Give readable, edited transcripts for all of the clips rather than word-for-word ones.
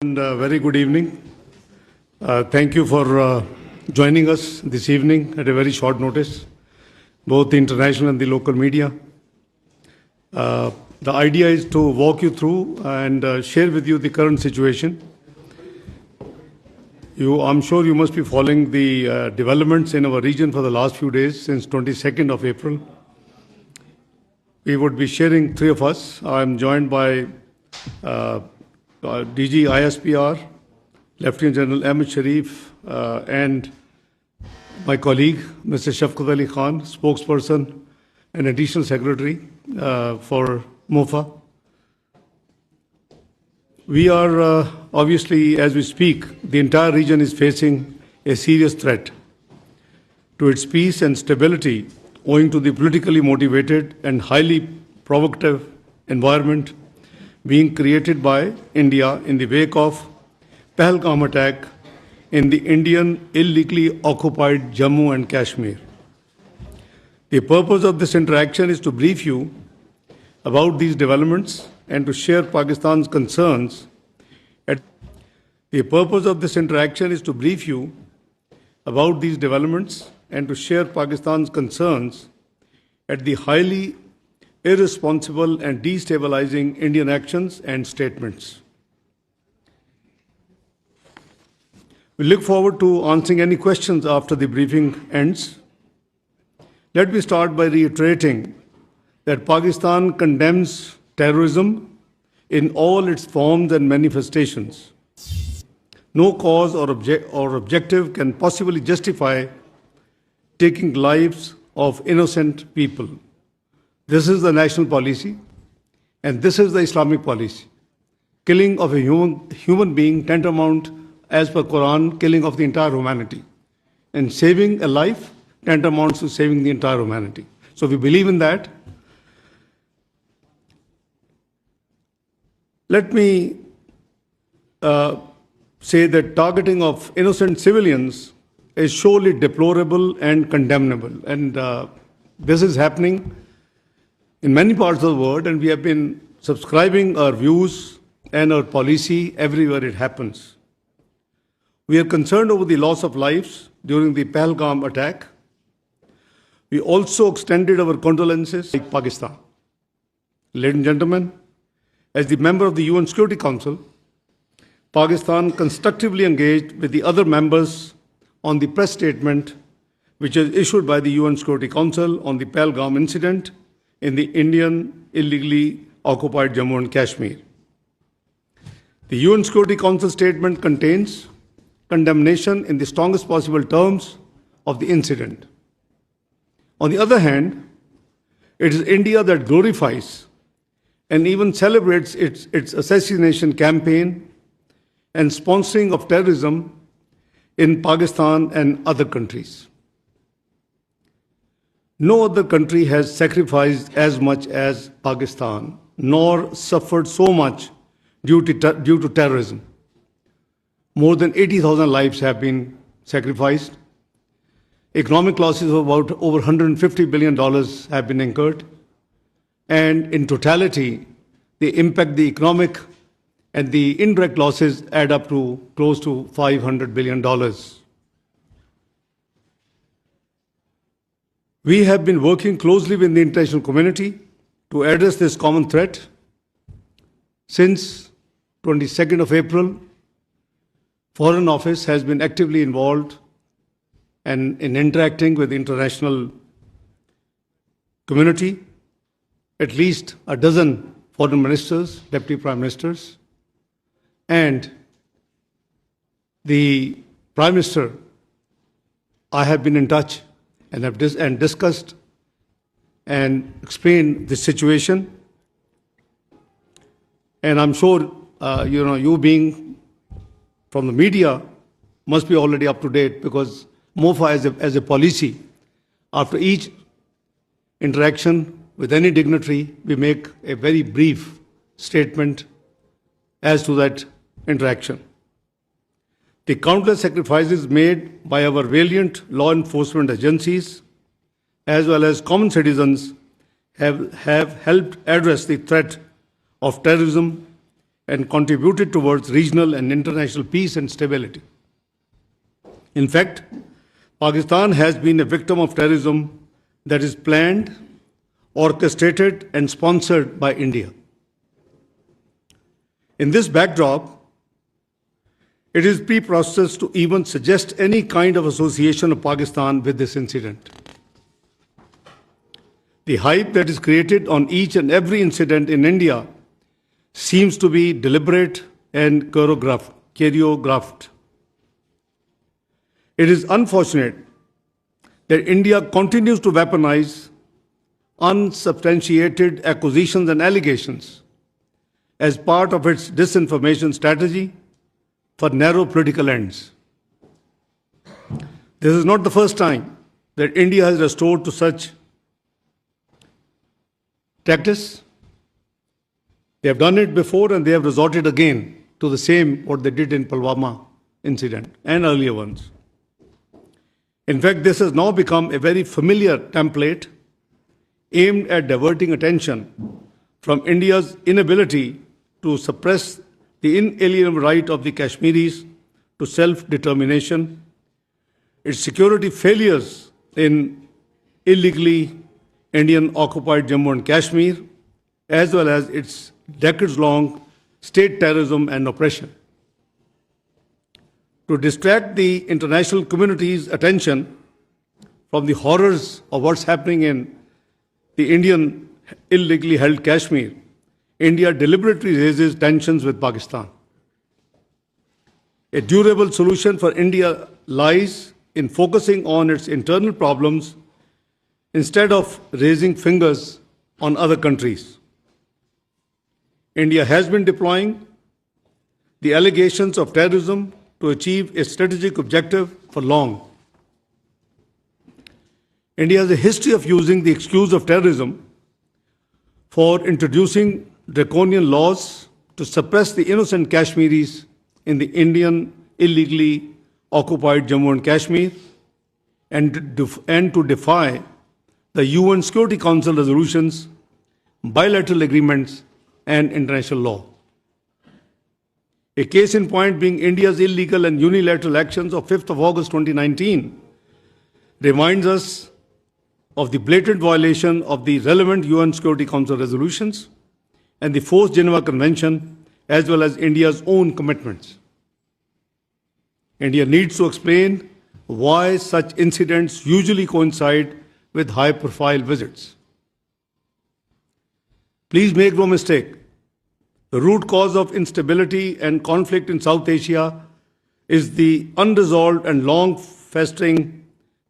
And very good evening. Thank you for joining us this evening at a very short notice, both the international and the local media. The idea is to walk you through and share with you the current situation. I'm sure you must be following the developments in our region for the last few days since 22nd of April. We would be sharing, three of us. I'm joined by DG Ispr, Lieutenant General Ahmed Sharif, and my colleague, Mr. Shafqat Ali Khan, spokesperson and additional secretary for MOFA. We are obviously, as we speak, the entire region is facing a serious threat to its peace and stability owing to the politically motivated and highly provocative environment being created by India in the wake of Pahalgam attack in the Indian illegally occupied Jammu and Kashmir. The purpose of this interaction is to brief you about these developments and to share Pakistan's concerns. The purpose of this interaction is to brief you about these developments and to share Pakistan's concerns at the highly irresponsible and destabilizing Indian actions and statements. We look forward to answering any questions after the briefing ends. Let me start by reiterating that Pakistan condemns terrorism in all its forms and manifestations. No cause or objective can possibly justify taking lives of innocent people. This is the national policy, and this is the Islamic policy. Killing of a human being tantamount, as per Quran, killing of the entire humanity. And saving a life tantamounts to saving the entire humanity. So we believe in that. Let me say that targeting of innocent civilians is surely deplorable and condemnable. And this is happening in many parts of the world, and we have been subscribing our views and our policy everywhere it happens. We are concerned over the loss of lives during the Pahalgam attack. We also extended our condolences to Pakistan. Ladies and gentlemen, as the member of the UN Security Council, Pakistan constructively engaged with the other members on the press statement which is issued by the UN Security Council on the Pahalgam incident in the Indian illegally occupied Jammu and Kashmir. The UN Security Council statement contains condemnation in the strongest possible terms of the incident. On the other hand, it is India that glorifies and even celebrates its assassination campaign and sponsoring of terrorism in Pakistan and other countries. No other country has sacrificed as much as Pakistan, nor suffered so much due to terrorism. More than 80,000 lives have been sacrificed. Economic losses of about over $150 billion have been incurred. And in totality, the economic and the indirect losses add up to close to $500 billion. We have been working closely with the international community to address this common threat. Since 22nd of April, Foreign Office has been actively involved and in interacting with the international community. At least a dozen foreign ministers, deputy prime ministers, and the Prime Minister, I have been in touch and have discussed and explained the situation. And I'm sure, you being from the media must be already up to date, because MOFA as a policy, after each interaction with any dignitary, we make a very brief statement as to that interaction. The countless sacrifices made by our valiant law enforcement agencies as well as common citizens have helped address the threat of terrorism and contributed towards regional and international peace and stability. In fact, Pakistan has been a victim of terrorism that is planned, orchestrated, and sponsored by India. In this backdrop, it is preposterous to even suggest any kind of association of Pakistan with this incident. The hype that is created on each and every incident in India seems to be deliberate and choreographed. It is unfortunate that India continues to weaponize unsubstantiated accusations and allegations as part of its disinformation strategy for narrow political ends. This is not the first time that India has resorted to such tactics. They have done it before and they have resorted again to the same what they did in Pulwama incident and earlier ones. In fact, this has now become a very familiar template aimed at diverting attention from India's inability to suppress the inalienable right of the Kashmiris to self-determination, its security failures in illegally Indian-occupied Jammu and Kashmir, as well as its decades-long state terrorism and oppression. To distract the international community's attention from the horrors of what's happening in the Indian illegally held Kashmir, India deliberately raises tensions with Pakistan. A durable solution for India lies in focusing on its internal problems instead of raising fingers on other countries. India has been deploying the allegations of terrorism to achieve a strategic objective for long. India has a history of using the excuse of terrorism for introducing draconian laws to suppress the innocent Kashmiris in the Indian illegally occupied Jammu and Kashmir and to defy the UN Security Council resolutions, bilateral agreements, and international law. A case in point being India's illegal and unilateral actions of 5th of August 2019 reminds us of the blatant violation of the relevant UN Security Council resolutions and the Fourth Geneva Convention, as well as India's own commitments. India needs to explain why such incidents usually coincide with high-profile visits. Please make no mistake, the root cause of instability and conflict in South Asia is the unresolved and long-festering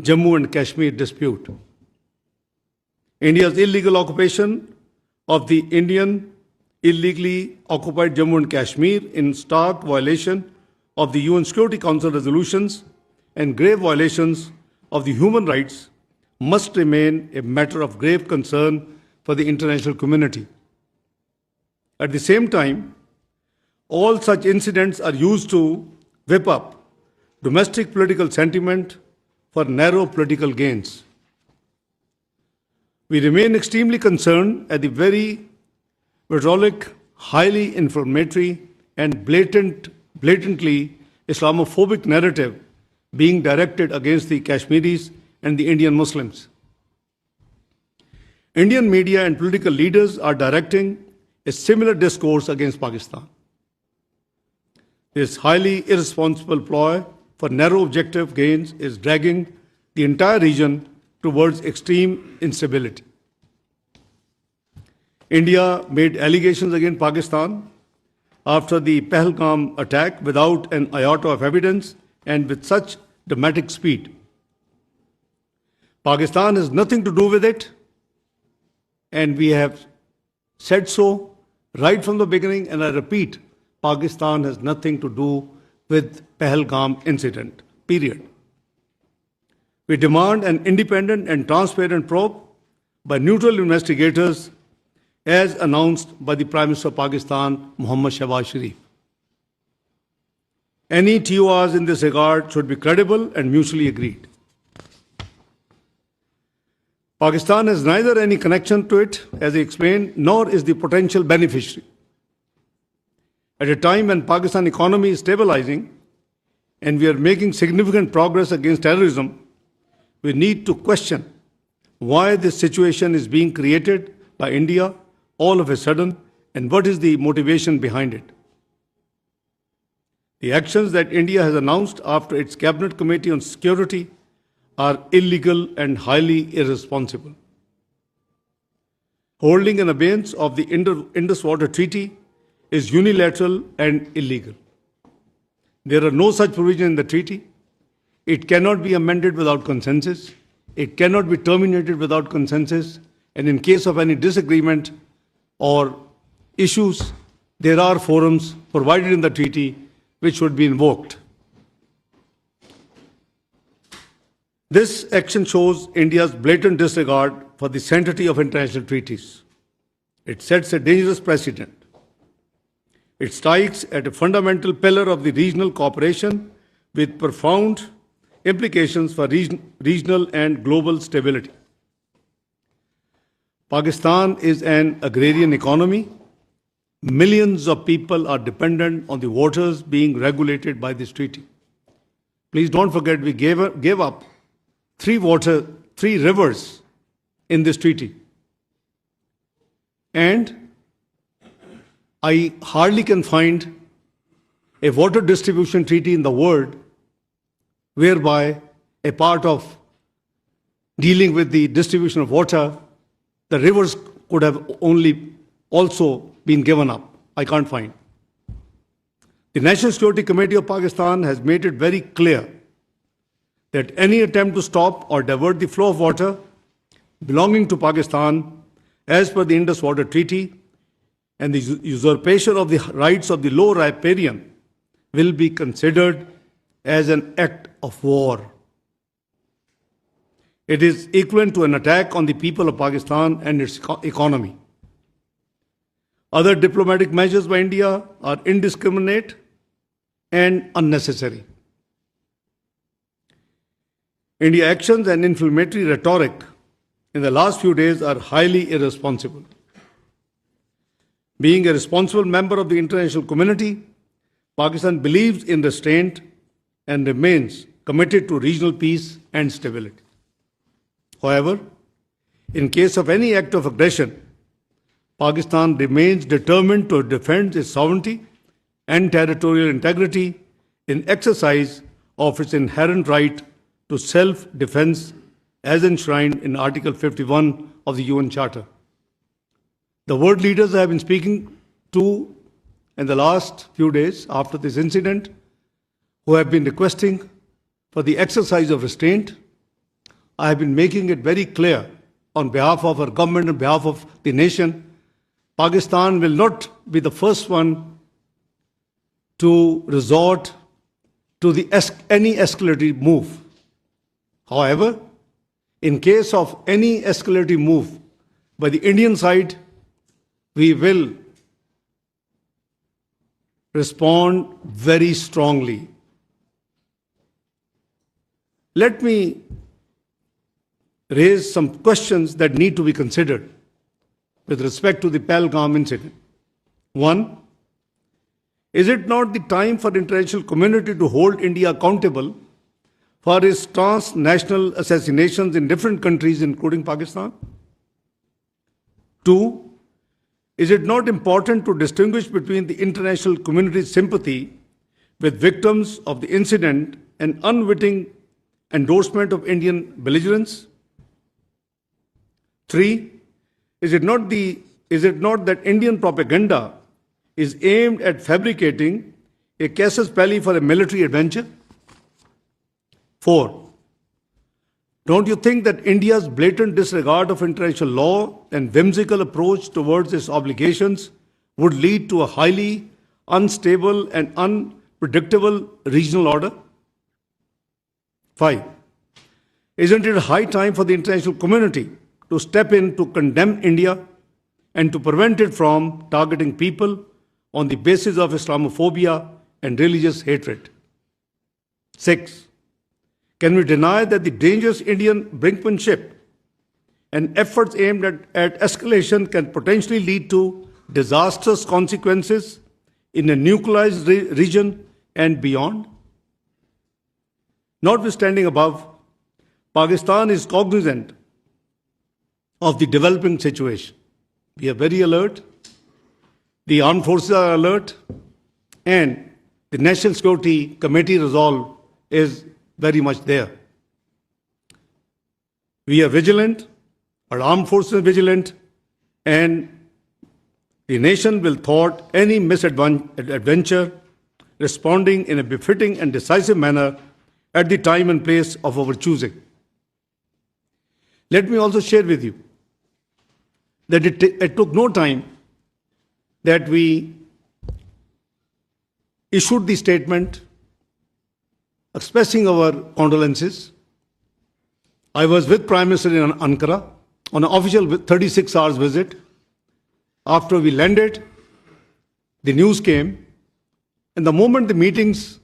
Jammu and Kashmir dispute. India's illegal occupation of the Indian illegally occupied Jammu and Kashmir in stark violation of the UN Security Council resolutions and grave violations of the human rights must remain a matter of grave concern for the international community. At the same time, all such incidents are used to whip up domestic political sentiment for narrow political gains. We remain extremely concerned at the very vitriolic, highly inflammatory, and blatantly Islamophobic narrative being directed against the Kashmiris and the Indian Muslims. Indian media and political leaders are directing a similar discourse against Pakistan. This highly irresponsible ploy for narrow objective gains is dragging the entire region towards extreme instability. India made allegations against Pakistan after the Pahalgam attack without an iota of evidence and with such dramatic speed. Pakistan has nothing to do with it, and we have said so right from the beginning, and I repeat, Pakistan has nothing to do with Pahalgam incident, period. We demand an independent and transparent probe by neutral investigators as announced by the Prime Minister of Pakistan, Mohammad Shahbaz Sharif. Any TORs in this regard should be credible and mutually agreed. Pakistan has neither any connection to it, as I explained, nor is the potential beneficiary. At a time when Pakistan economy is stabilizing and we are making significant progress against terrorism, we need to question why this situation is being created by India all of a sudden and what is the motivation behind it. The actions that India has announced after its Cabinet Committee on Security are illegal and highly irresponsible. Holding in abeyance of the Indus Water Treaty is unilateral and illegal. There are no such provisions in the treaty. It cannot be amended without consensus. It cannot be terminated without consensus. And in case of any disagreement or issues, there are forums provided in the treaty which should be invoked. This action shows India's blatant disregard for the sanctity of international treaties. It sets a dangerous precedent. It strikes at a fundamental pillar of the regional cooperation with profound implications for regional and global stability. Pakistan is an agrarian economy. Millions of people are dependent on the waters being regulated by this treaty. Please don't forget we gave up three rivers in this treaty. And I hardly can find a water distribution treaty in the world whereby a part of dealing with the distribution of water, the rivers could have only also been given up. I can't find. The National Security Committee of Pakistan has made it very clear that any attempt to stop or divert the flow of water belonging to Pakistan as per the Indus Water Treaty and the usurpation of the rights of the low riparian will be considered as an act of war. It is equivalent to an attack on the people of Pakistan and its economy. Other diplomatic measures by India are indiscriminate and unnecessary. India's actions and inflammatory rhetoric in the last few days are highly irresponsible. Being a responsible member of the international community, Pakistan believes in restraint and remains committed to regional peace and stability. However, in case of any act of aggression, Pakistan remains determined to defend its sovereignty and territorial integrity in exercise of its inherent right to self-defense as enshrined in Article 51 of the UN Charter. The world leaders I have been speaking to in the last few days after this incident, who have been requesting for the exercise of restraint, I have been making it very clear on behalf of our government, on behalf of the nation, Pakistan will not be the first one to resort to any escalatory move. However, in case of any escalatory move by the Indian side, we will respond very strongly. Let me raise some questions that need to be considered with respect to the Pahalgam incident. One, is it not the time for the international community to hold India accountable for its transnational assassinations in different countries, including Pakistan? Two, is it not important to distinguish between the international community's sympathy with victims of the incident and unwitting endorsement of Indian belligerence? Three, is it not that Indian propaganda is aimed at fabricating a casus belli for a military adventure? Four, don't you think that India's blatant disregard of international law and whimsical approach towards its obligations would lead to a highly unstable and unpredictable regional order? Five, isn't it high time for the international community to step in to condemn India and to prevent it from targeting people on the basis of Islamophobia and religious hatred? Six, can we deny that the dangerous Indian brinkmanship and efforts aimed at escalation can potentially lead to disastrous consequences in a nuclearized region and beyond. Notwithstanding above, Pakistan is cognizant of the developing situation. We are very alert, the armed forces are alert, and the National Security Committee resolve is very much there. We are vigilant, our armed forces are vigilant, and the nation will thwart any misadventure, responding in a befitting and decisive manner at the time and place of our choosing. Let me also share with you that it took no time that we issued the statement expressing our condolences. I was with Prime Minister in Ankara on an official 36 hours visit. After we landed, the news came, and the moment the meetings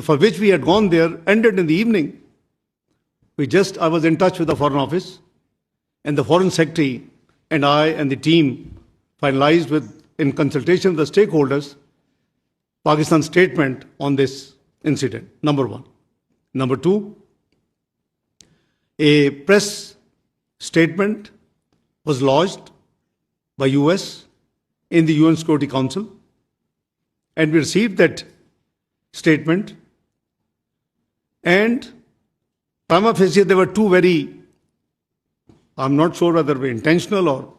for which we had gone there ended in the evening, I was in touch with the Foreign Office, and the Foreign Secretary and I and the team finalized in consultation with the stakeholders, Pakistan's statement on this incident, number one. Number two, a press statement was lodged by US in the UN Security Council, and we received that statement, and prima facie there were two I'm not sure whether they were intentional or